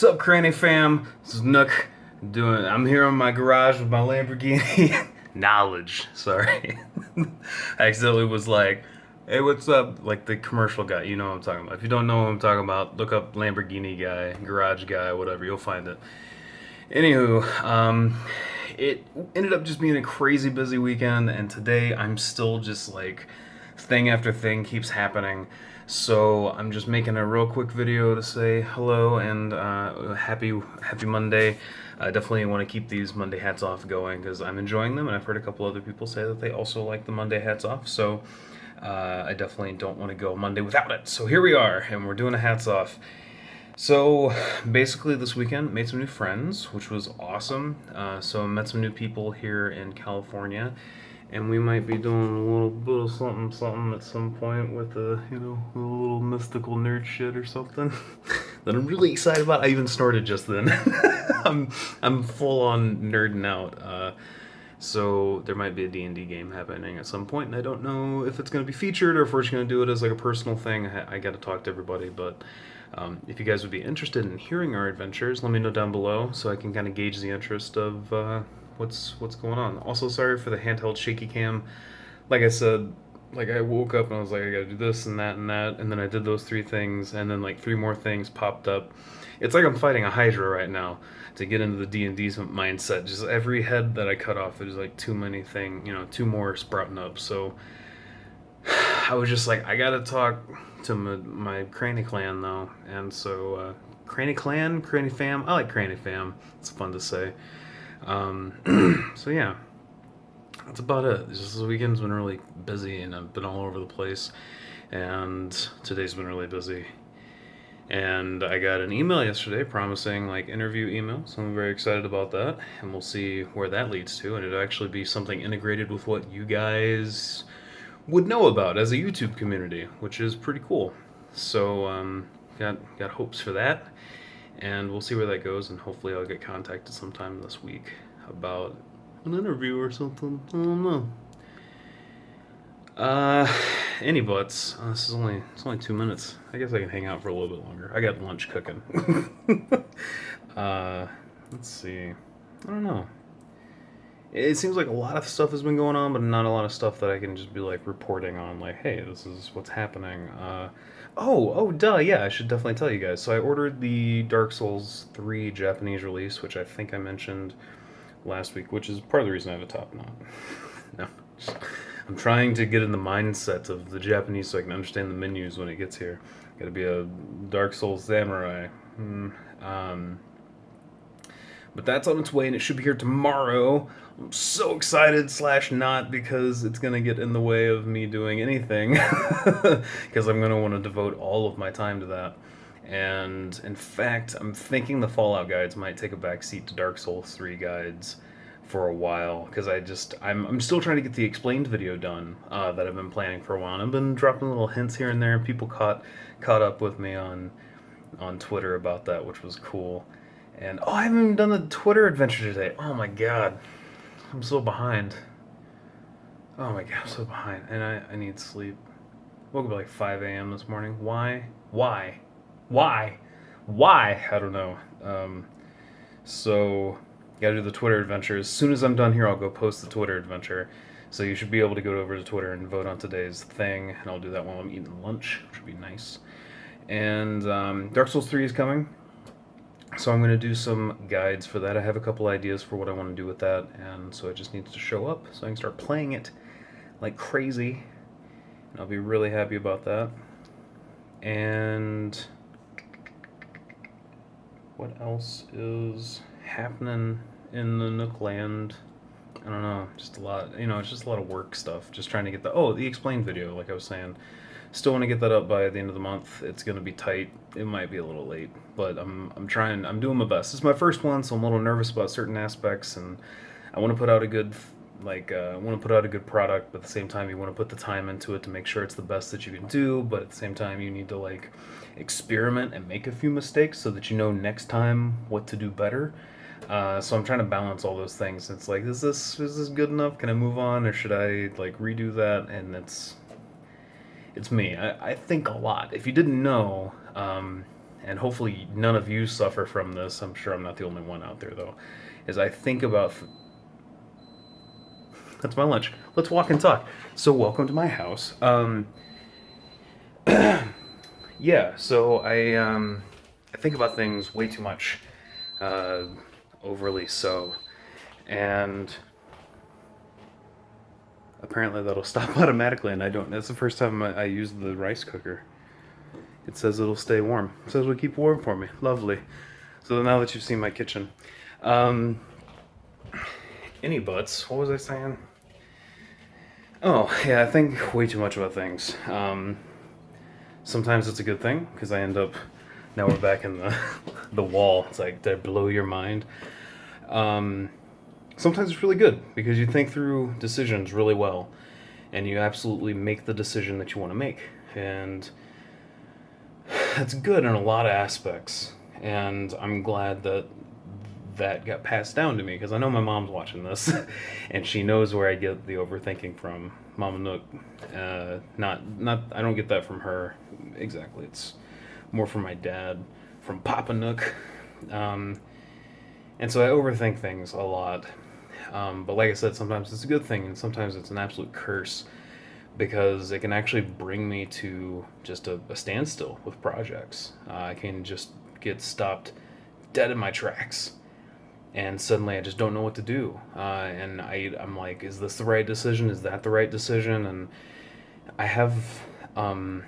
What's up, Cranny fam? This is Nook. I'm here in my garage with my Lamborghini. Knowledge, sorry. I accidentally was like, hey, what's up? Like the commercial guy, you know what I'm talking about. If you don't know what I'm talking about, look up Lamborghini guy, garage guy, whatever, you'll find it. Anywho, it ended up just being a crazy busy weekend, and today I'm still just like, thing after thing keeps happening. So I'm just making a real quick video to say hello and happy Monday. I definitely want to keep these Monday hats off going because I'm enjoying them, and I've heard a couple other people say that they also like the Monday hats off. So I definitely don't want to go Monday without it. So here we are, and we're doing a hats off. So basically this weekend made some new friends, which was awesome. So met some new people here in California, and we might be doing a little bit of something at some point with a little mystical nerd shit or something that I'm really excited about. I even snorted just then. I'm full on nerding out. So there might be a D&D game happening at some point, and I don't know if it's going to be featured or if we're just going to do it as like a personal thing. I got to talk to everybody, but if you guys would be interested in hearing our adventures, let me know down below so I can kind of gauge the interest of what's going on. Also, sorry for the handheld shaky cam. Like I said, like I woke up and I was like, I gotta do this and that and that, and then I did those 3 things, and then like 3 more things popped up. It's like I'm fighting a Hydra right now to get into the D&D mindset. Just every head that I cut off, there's like too many 2 more sprouting up. So I was just like, I gotta talk to my Cranny clan though, and so Cranny clan, Cranny fam. I like Cranny fam. It's fun to say. So yeah, that's about it. This weekend's been really busy, and I've been all over the place. And today's been really busy. And I got an email yesterday promising like interview email, so I'm very excited about that. And we'll see where that leads to. And it'll actually be something integrated with what you guys would know about as a YouTube community, which is pretty cool. So got hopes for that, and we'll see where that goes. And hopefully, I'll get contacted sometime this week about an interview or something. I don't know. Any buts. It's only 2 minutes. I guess I can hang out for a little bit longer. I got lunch cooking. Let's see. I don't know. It seems like a lot of stuff has been going on, but not a lot of stuff that I can just be like reporting on. Like, hey, this is what's happening. Duh, yeah, I should definitely tell you guys. So I ordered the Dark Souls 3 Japanese release, which I think I mentioned last week, which is part of the reason I have a top knot. No, I'm trying to get in the mindset of the Japanese so I can understand the menus when it gets here. Got to be a Dark Souls samurai. But that's on its way, and it should be here tomorrow. I'm so excited / not, because it's going to get in the way of me doing anything. Because I'm going to want to devote all of my time to that. And in fact, I'm thinking the Fallout guides might take a backseat to Dark Souls 3 guides for a while, because I'm still trying to get the explained video done that I've been planning for a while. And I've been dropping little hints here and there, and people caught up with me on Twitter about that, which was cool. And I haven't even done the Twitter adventure today. Oh my god, I'm so behind. Oh my god, I'm so behind, and I need sleep. Woke up at like 5 a.m. this morning. Why? I don't know. So gotta do the Twitter adventure. As soon as I'm done here, I'll go post the Twitter adventure. So you should be able to go over to Twitter and vote on today's thing, and I'll do that while I'm eating lunch, which would be nice. And Dark Souls 3 is coming. So I'm going to do some guides for that. I have a couple ideas for what I want to do with that, and so it just needs to show up so I can start playing it like crazy. And I'll be really happy about that. And what else is happening in the Nook land? I don't know, just a lot. It's just a lot of work stuff. Just trying to get the explained video, like I was saying. Still want to get that up by the end of the month. It's going to be tight. It might be a little late, but I'm trying. I'm doing my best. It's my first one, so I'm a little nervous about certain aspects, and I want to put out a good product, but at the same time you want to put the time into it to make sure it's the best that you can do, but at the same time you need to like experiment and make a few mistakes so that you know next time what to do better. So I'm trying to balance all those things. It's like, is this good enough? Can I move on, or should I like redo that? And it's me. I think a lot. If you didn't know, and hopefully none of you suffer from this. I'm sure I'm not the only one out there though. Is I think about that's my lunch. Let's walk and talk. So welcome to my house. Yeah. So I think about things way too much, uh, overly so, and apparently that'll stop automatically. And I don't. That's the first time I use the rice cooker. It says it'll stay warm. It says it'll keep warm for me. Lovely. So now that you've seen my kitchen, um, any butts? What was I saying? Oh yeah, I think way too much about things. Sometimes it's a good thing because I end up. Now we're back in the the wall. It's like, did I blow your mind? Um, Sometimes it's really good because you think through decisions really well, and you absolutely make the decision that you want to make, and that's good in a lot of aspects. And I'm glad that that got passed down to me because I know my mom's watching this, and she knows where I get the overthinking from. Mama Nook, not I don't get that from her exactly. It's more from my dad, from Papa Nook, um, and so I overthink things a lot. But like I said, sometimes it's a good thing, and sometimes it's an absolute curse because it can actually bring me to just a standstill with projects. I can just get stopped dead in my tracks and suddenly I just don't know what to do. And I'm like, is this the right decision? Is that the right decision? And I have, um,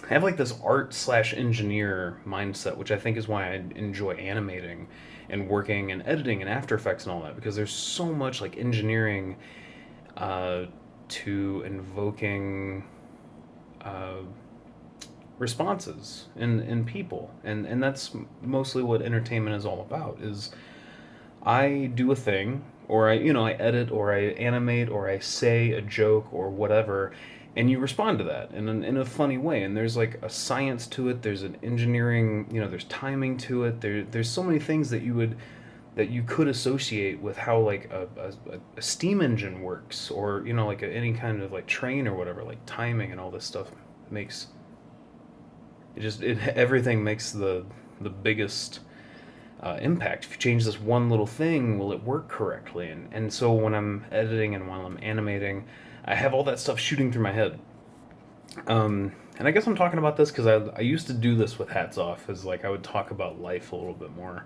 I have like this art slash engineer mindset, which I think is why I enjoy animating and working and editing and After Effects and all that, because there's so much like engineering uh, to invoking uh, responses in people, and that's mostly what entertainment is all about. Is I do a thing, or I edit, or I animate, or I say a joke, or whatever, and you respond to that in a funny way. And there's like a science to it. There's an engineering, there's timing to it. There's so many things that you could associate with how like a steam engine works, or like any kind of like train or whatever. Like timing and all this stuff makes everything makes the biggest impact. If you change this one little thing, will it work correctly? And so when I'm editing and while I'm animating, I have all that stuff shooting through my head. And I guess I'm talking about this because I used to do this with hats off, is like I would talk about life a little bit more,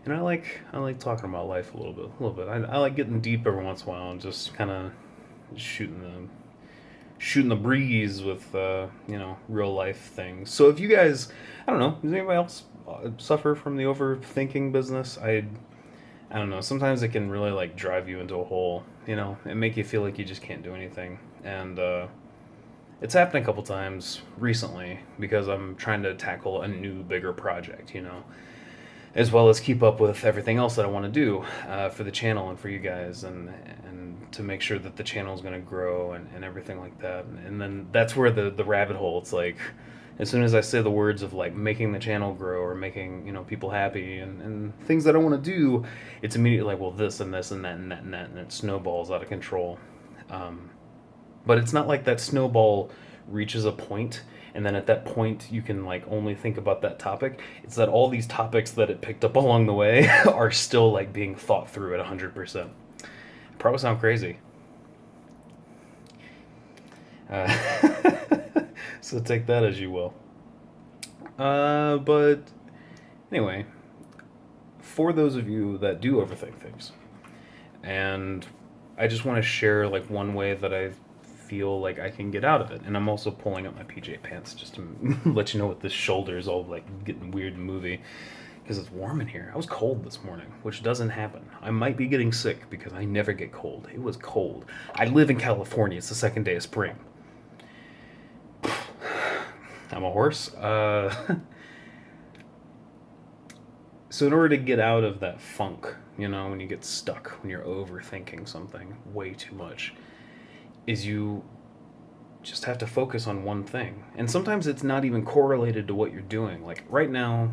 and I like talking about life a little bit. I like getting deep every once in a while and just kind of shooting the breeze with real life things. So if you guys, I don't know, does anybody else suffer from the overthinking business? I don't know. Sometimes it can really like drive you into a hole, and make you feel like you just can't do anything. And it's happened a couple times recently because I'm trying to tackle a new, bigger project, as well as keep up with everything else that I want to do for the channel and for you guys, and to make sure that the channel is going to grow and everything like that. And then that's where the rabbit hole. It's like as soon as I say the words of like making the channel grow or making people happy and things that I want to do, it's immediately like, well, this and this and that and that and that, and it snowballs out of control. Um, but it's not like that snowball reaches a point and then at that point you can like only think about that topic. It's that all these topics that it picked up along the way are still like being thought through at 100%. Probably sound crazy. uh, so take that as you will. But anyway, for those of you that do overthink things, and I just want to share like one way that I feel like I can get out of it. And I'm also pulling up my PJ pants just to let you know what this shoulder is all like getting weird and movie because it's warm in here. I was cold this morning, which doesn't happen. I might be getting sick because I never get cold. It was cold. I live in California. It's the second day of spring. I'm a horse. So in order to get out of that funk, when you get stuck, when you're overthinking something way too much, is you just have to focus on one thing. And sometimes it's not even correlated to what you're doing. Like right now,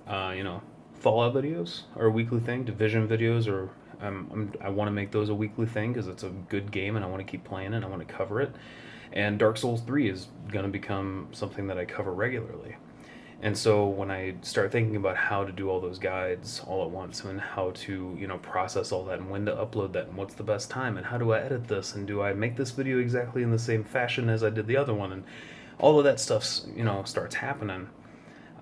Fallout videos are a weekly thing, Division videos, or I want to make those a weekly thing because it's a good game and I want to keep playing it. I want to cover it. And Dark Souls 3 is going to become something that I cover regularly. And so when I start thinking about how to do all those guides all at once and how to, process all that and when to upload that and what's the best time and how do I edit this and do I make this video exactly in the same fashion as I did the other one and all of that stuff, starts happening.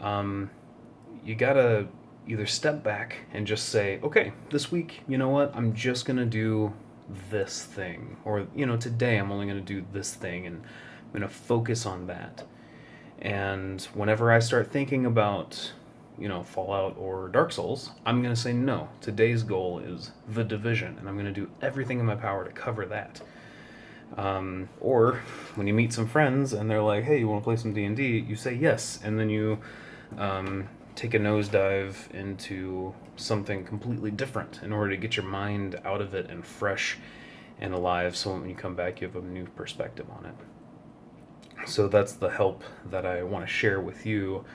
You gotta either step back and just say, okay, this week, you know what, I'm just gonna do this thing. Or, today I'm only gonna do this thing and I'm gonna focus on that. And whenever I start thinking about, Fallout or Dark Souls, I'm going to say no. Today's goal is The Division, and I'm going to do everything in my power to cover that. Or when you meet some friends and they're like, hey, you want to play some D&D? You say yes, and then you take a nosedive into something completely different in order to get your mind out of it and fresh and alive, so when you come back you have a new perspective on it. So that's the help that I want to share with you,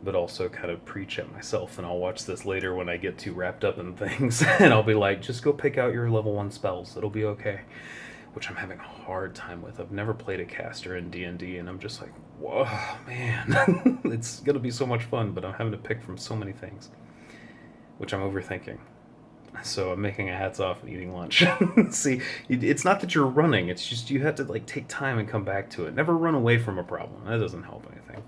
but also kind of preach at myself. And I'll watch this later when I get too wrapped up in things, and I'll be like, just go pick out your level 1 spells. It'll be okay. Which I'm having a hard time with. I've never played a caster in D&D, and I'm just like, whoa, man. It's going to be so much fun, but I'm having to pick from so many things, which I'm overthinking. So I'm making a hats off and eating lunch. See, it's not that you're running, it's just you have to take time and come back to it. Never run away from a problem. That doesn't help anything.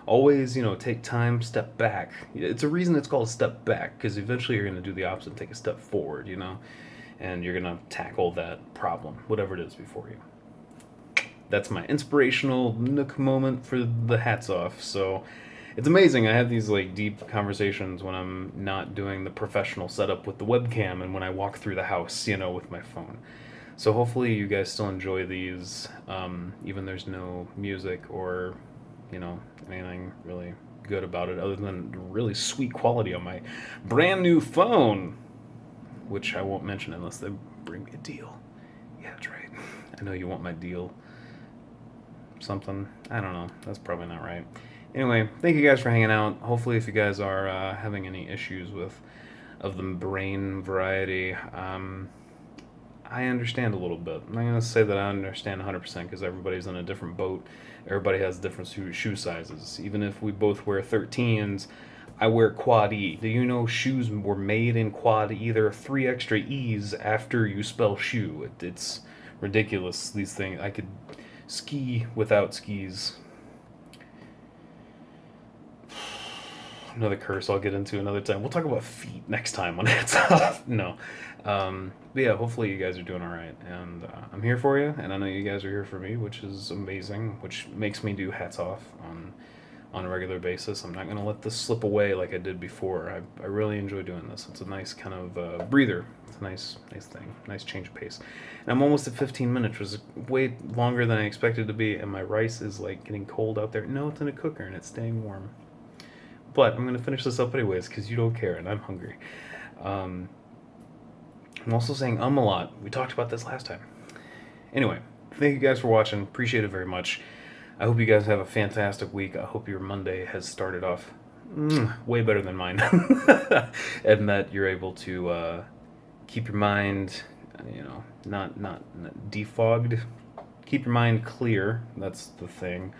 Always, take time, step back. It's a reason it's called a step back, because eventually you're going to do the opposite and take a step forward, and you're going to tackle that problem, whatever it is before you. That's my inspirational Nook moment for the hats off. So it's amazing. I have these deep conversations when I'm not doing the professional setup with the webcam and when I walk through the house, with my phone. So hopefully you guys still enjoy these, even there's no music or, anything really good about it other than really sweet quality on my brand new phone, which I won't mention unless they bring me a deal. Yeah, that's right. I know you want my deal. Something. I don't know. That's probably not right. Anyway, thank you guys for hanging out. Hopefully, if you guys are having any issues of the brain variety, I understand a little bit. I'm not going to say that I understand 100% because everybody's in a different boat. Everybody has different shoe sizes. Even if we both wear 13s, I wear quad E. Do you know shoes were made in quad E? There are 3 extra E's after you spell shoe. It's ridiculous, these things. I could ski without skis. Another curse I'll get into another time. We'll talk about feet next time on Hats Off. No. But yeah, hopefully you guys are doing alright. And I'm here for you, and I know you guys are here for me, which is amazing, which makes me do Hats Off on a regular basis. I'm not going to let this slip away like I did before. I really enjoy doing this. It's a nice kind of breather. It's a nice thing. Nice change of pace. And I'm almost at 15 minutes, which is way longer than I expected to be, and my rice is getting cold out there. No, it's in a cooker, and it's staying warm. But I'm going to finish this up anyways because you don't care and I'm hungry. I'm also saying a lot. We talked about this last time. Anyway, thank you guys for watching. Appreciate it very much. I hope you guys have a fantastic week. I hope your Monday has started off way better than mine. And that you're able to keep your mind, not defogged. Keep your mind clear. That's the thing.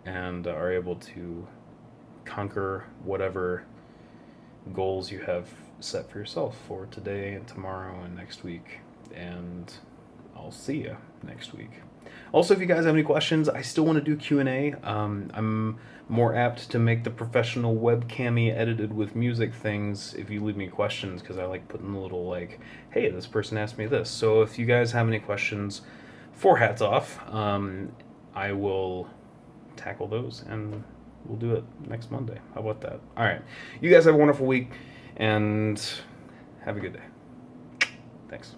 And are able to conquer whatever goals you have set for yourself for today and tomorrow and next week. And I'll see you next week. Also, if you guys have any questions, I still want to do Q&A. I'm more apt to make the professional webcam-y edited with music things if you leave me questions, because I like putting the little hey, this person asked me this. So if you guys have any questions for Hats Off, I will tackle those and we'll do it next Monday. How about that? All right. You guys have a wonderful week and have a good day. Thanks.